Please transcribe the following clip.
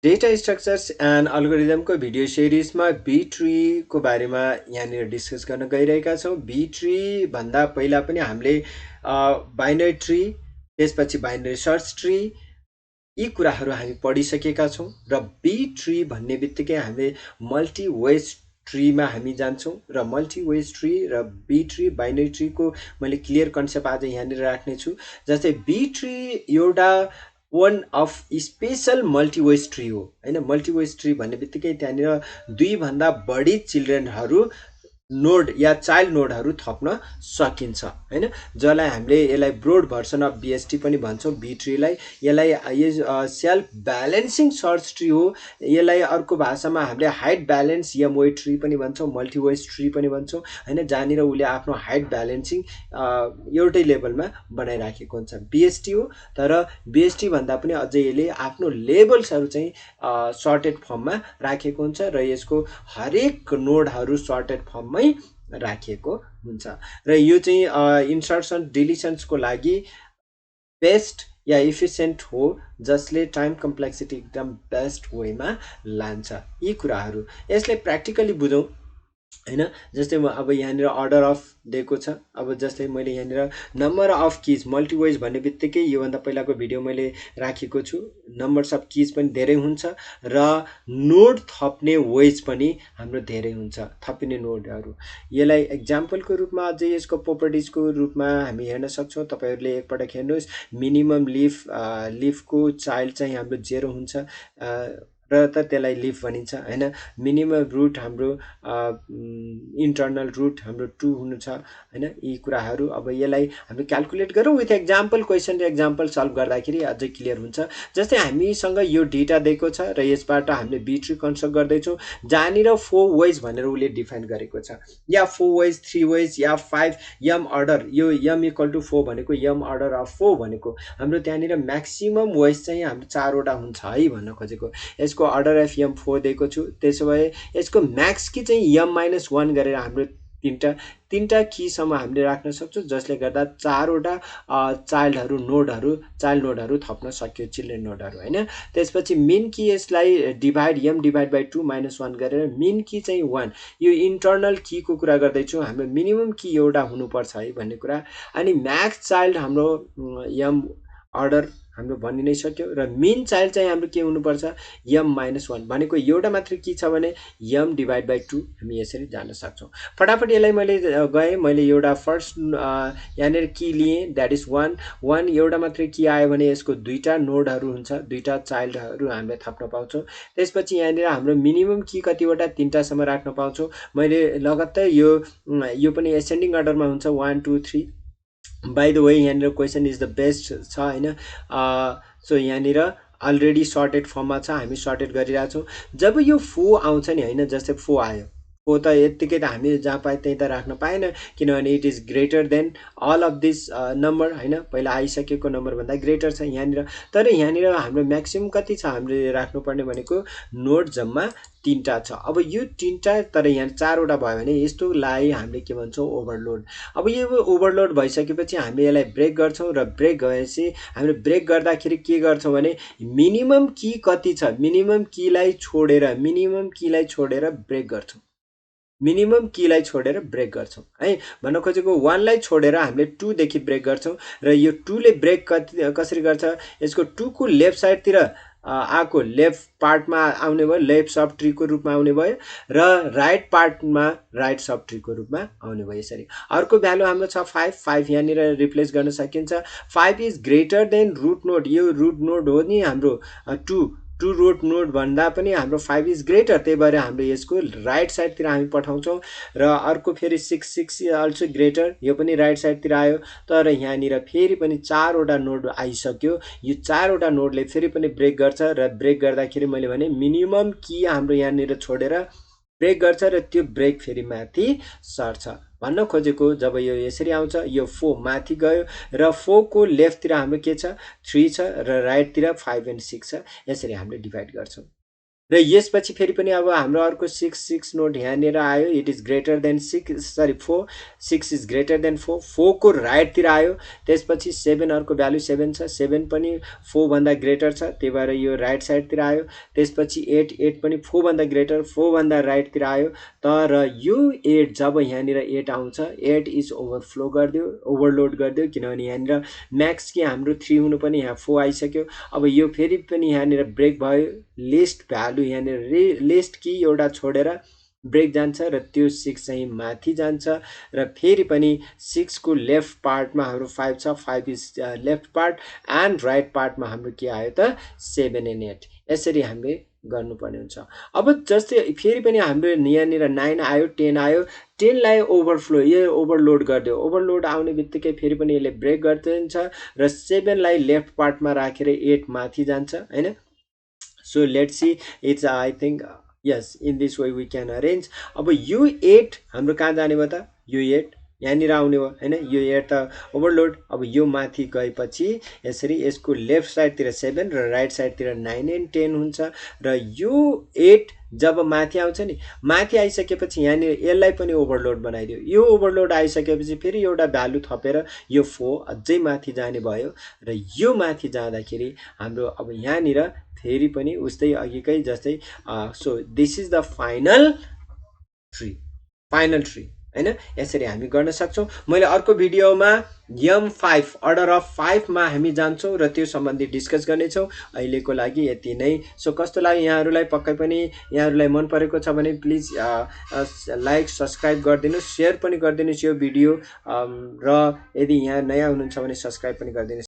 Data structures and अल्गोरिदमको video सिरिजमा B ट्रीको बारेमा यहाँनिर डिस्कस गर्न गइरहेका छौँ। बी ट्री भन्दा पहिला पनि हामीले बाइनरी ट्री, त्यसपछि बाइनरी सर्च ट्री, यी कुराहरू हामी पढिसकेका छौँ र बी ट्री भन्ने बित्तिकै हामीले मल्टी वेज ट्रीमा हामी जान्छौँ र मल्टी वेज ट्री र बी ट्री बाइनरी ट्रीको मैले क्लियर कन्सेप्ट आज यहाँनिर राख्नेछु। जस्तै बी ट्री एउटा वान अफ स्पेसल मल्टिवेज ट्री हो हैन। मल्टिवेज ट्री भन्ने बित्तिकै त्यहाँनिर दुईभन्दा बढी चिल्ड्रेनहरू नोड या चाइल्ड नोडहरू थप्न सकिन्छ हैन, जसलाई हामीले यसलाई ब्रोड भर्सन अफ बीएसटी पनि भन्छौँ बी ट्रीलाई। यसलाई यो सेल्फ ब्यालेन्सिङ सर्च ट्री हो। यसलाई अर्को भाषामा हामीले हाइट ब्यालेन्स या मोइ ट्री पनि भन्छौँ, मल्टिवेज ट्री पनि भन्छौँ हैन, जहाँनिर उसले आफ्नो हाइट ब्यालेन्सिङ एउटै लेभलमा बनाइराखेको हुन्छ। बीएसटी हो, तर बीएसटी भन्दा पनि अझै यसले आफ्नो लेभल्सहरू चाहिँ सर्टेड फर्ममा राखेको हुन्छ र यसको हरेक नोडहरू सर्टेड फर्ममै राखिएको हुन्छ र यो चाहिँ इन्सर्सन डिलिसन्सको लागि बेस्ट या इफिसियन्ट हो, जसले टाइम कम्प्लेक्सिटी एकदम बेस्ट वेमा लान्छ। यी कुराहरू यसलाई प्र्याक्टिकली बुझौँ हैन। जस्तै म अब यहाँनिर अर्डर अफ दिएको छ। अब जस्तै मैले यहाँनिर नम्बर अफ किज मल्टिवेज भन्ने बित्तिकै योभन्दा पहिलाको भिडियो मैले राखेको छु। नम्बर्स अफ किज पनि धेरै हुन्छ र नोड थप्ने वेज पनि हाम्रो धेरै हुन्छ, थपिने नोडहरू। यसलाई एक्जाम्पलको रूपमा अझै यसको प्रोपर्टिजको रूपमा हामी हेर्न सक्छौँ। तपाईँहरूले एकपटक हेर्नुहोस्, मिनिमम लिफको चाइल्ड चाहिँ हाम्रो 0 हुन्छ र त त्यसलाई लिफ भनिन्छ हैन। मिनिमम रुट हाम्रो इन्टर्नल रुट हाम्रो 2 हुनु छ हैन। यी कुराहरू अब यसलाई हामी क्याल्कुलेट गरौँ विथ एक्जाम्पल क्वेसन र एक्जाम्पल सल्भ गर्दाखेरि अझै क्लियर हुन्छ। जस्तै हामीसँग यो डेटा दिएको छ र यसबाट हामीले बी ट्री कन्स्ट्रक्ट गर्दैछौँ, जहाँनिर 4 वेज भनेर उसले डिफाइन गरेको छ, या 4 वेज, 3 वेज या 5 यम अर्डर। यो यम इक्वल टु 4 भनेको यम अर्डर अफ 4 भनेको हाम्रो त्यहाँनिर म्याक्सिमम वेज चाहिँ हाम्रो 4वटा हुन्छ है भन्न खोजेको। यसको अर्डर अफ यम 4 दिएको छु, त्यसो भए यसको म्याक्स की चाहिँ यम -1 गरेर हाम्रो तीनटा कीसम्म हामीले राख्न सक्छौँ, जसले गर्दा 4वटा चाइल्ड नोडहरू थप्न सक्यो, चिल्ड्रेन नोडहरू हैन। त्यसपछि मिन की यसलाई यम डिभाइड बाई 2 -1 गरेर मिन की चाहिँ 1। यो इन्टर्नल कीको कुरा गर्दैछौँ, हाम्रो मिनिमम की एउटा हुनुपर्छ है भन्ने कुरा। अनि म्याक्स चाइल्ड हाम्रो यम अर्डर हाम्रो भनि नै सक्यो र मिन चाइल्ड चाहिँ हाम्रो के हुनुपर्छ, यम -1 भनेको एउटा मात्र की छ भने यम डिभाइड बाई 2 हामी यसरी जान सक्छौँ। फटाफट यसलाई मैले एउटा फर्स्ट यहाँनिर की लिएँ, द्याट इज 1 एउटा मात्रै की आयो भने यसको दुईटा नोडहरू हुन्छ, दुईटा चाइल्डहरू हामीले थप्न पाउँछौँ। त्यसपछि यहाँनिर हाम्रो मिनिमम की कतिवटा, 3टासम्म राख्न पाउँछौँ। मैले लगत्तै यो पनि एसेन्डिङ अर्डरमा हुन्छ, 1 2 3। बाई द वे यहाँनिर क्वेसन इज द बेस्ट छ हैन। सो यहाँनिर अलरेडी सर्टेड फर्ममा छ, हामी सर्टेड गरिरहेछौँ। जब यो 4 आउँछ नि हैन, जस्तै 4 आयो, 4 त यत्तिकै त हामी जहाँ पाए त्यहीँ त राख्न पाएन, किनभने it is greater than all of this number हैन, पहिला आइसकेको नम्बरभन्दा ग्रेटर छ यहाँनिर। तर यहाँनिर हाम्रो म्याक्सिमम कति छ हामीले राख्नुपर्ने भनेको, नोड जम्मा 3टा छ। अब यो 3टा, तर यहाँ 4वटा भयो भने यस्तोलाई हामीले के भन्छौँ, ओभरलोड। अब यो ओभरलोड भइसकेपछि हामीले यसलाई ब्रेक गर्छौँ र ब्रेक भएपछि हामीले ब्रेक गर्दाखेरि के गर्छौँ भने मिनिमम की कति छ, मिनिमम कीलाई छोडेर ब्रेक गर्छौँ, मिनिमम कीलाई छोडेर ब्रेक गर्छौँ है। भन्न खोजेको 1 लाई छोडेर हामीले 2 देखि ब्रेक गर्छौँ र यो 2 ले ब्रेक कसरी गर्छ, यसको 2 को लेफ्ट साइडतिर आएको लेफ्ट पार्टमा आउने भयो, लेफ्ट सब ट्रीको रूपमा आउने भयो, र राइट पार्टमा राइट सब ट्रीको रूपमा आउने भयो यसरी। अर्को भ्यालु हाम्रो छ 5 यहाँनिर रिप्लेस गर्न सकिन्छ। 5 is greater than root node, यो रुट नोड हो नि हाम्रो 2 रुट नोड भन्दा पनि हाम्रो 5 इज ग्रेटर, त्यही भएर हाम्रो यसको राइट साइडतिर हामी पठाउँछौँ। र अर्को फेरि 6 अल्सो ग्रेटर, यो पनि राइट साइडतिर आयो। तर यहाँनिर फेरि पनि 4वटा नोड आइसक्यो, यो 4वटा नोडले फेरि पनि ब्रेक गर्छ र ब्रेक गर्दाखेरि मैले भने मिनिमम की हाम्रो यहाँनिर छोडेर ब्रेक गर्छ र त्यो ब्रेक फेरि माथि सर्छ। भन्न खोजेको जब यो यसरी आउँछ, यो 4 माथि गयो र 4 को लेफ्टतिर हाम्रो के छ, 3 छ र राइटतिर 5 एन्ड 6 छ, यसरी हामीले डिभाइड गर्छौँ। र यसपछि फेरि पनि अब हाम्रो अर्को 6 नोट यहाँनिर आयो, it is greater then 4, 6 is greater then 4, 4 को राइटतिर आयो। त्यसपछि 7 अर्को भ्यालु 7 छ, 7 पनि 4 भन्दा ग्रेटर छ, त्यही भएर यो राइट साइडतिर आयो। त्यसपछि 8 पनि 4 भन्दा ग्रेटर, 4 भन्दा राइटतिर आयो। तर यो 8 जब यहाँनिर 8 आउँछ, 8 इज ओभरफ्लो गरिदियो, ओभरलोड गरिदियो, किनभने यहाँनिर म्याक्स कि हाम्रो 3 हुनु पनि यहाँ 4 आइसक्यो। अब यो फेरि पनि यहाँनिर ब्रेक भयो, लिस्ट भ्यालु यहाँनिर लिस्ट कि एउटा छोडेर ब्रेक जान्छ र त्यो 6 चाहिँ माथि जान्छ र फेरि पनि 6 को लेफ्ट पार्टमा हाम्रो 5 छ, 5 is left part and right पार्टमा हाम्रो के आयो त 7 एन्ड 8। यसरी हामीले गर्नुपर्ने हुन्छ। अब जस्तै फेरि पनि हाम्रो यहाँनिर 9 आयो, 10 आयो, 10 लाई ओभरफ्लो, यो ओभरलोड गरिदियो, ओभरलोड आउने बित्तिकै फेरि पनि यसले ब्रेक गरिदिन्छ र 7 लाई लेफ्ट पार्टमा राखेर 8 माथि जान्छ हैन। So let's see, it's I think yes, in this way we can arrange। अब यो 8 हाम्रो कहाँ जाने भयो त, यो 8 यहाँनिर आउने भयो हैन, यो 8 त ओभरलोड। अब यो माथि गएपछि यसरी यसको लेफ्ट साइडतिर 7 र राइट साइडतिर 9 एन्ड 10 हुन्छ र यो 8 जब माथि आउँछ नि, माथि आइसकेपछि यहाँनिर यसलाई पनि ओभरलोड बनाइदियो। यो ओभरलोड आइसकेपछि फेरि एउटा भ्यालु थपेर यो 4 अझै माथि जाने भयो र यो माथि जाँदाखेरि हाम्रो अब यहाँनिर फेरि पनि उस्तै अघिकै जस्तै so this is the final tree, final tree हैन। यसरी हामी गर्न सक्छौं। मैले अर्को भिडियोमा M5 अर्डर अफ 5 मा हामी जान्छौं र त्यो सम्बन्धी डिस्कस गर्नेछौं। अहिलेको लागि यति नै। सो कस्तो लाग्यो यहाँहरूलाई, पक्कै पनि यहाँहरूलाई मन परेको छ भने प्लिज लाइक सब्स्क्राइब गरिदिनुस्, शेयर पनि गरिदिनुस् यो भिडियो र यदि यहाँ नयाँ हुनुहुन्छ भने सब्स्क्राइब पनि गरिदिनुस्।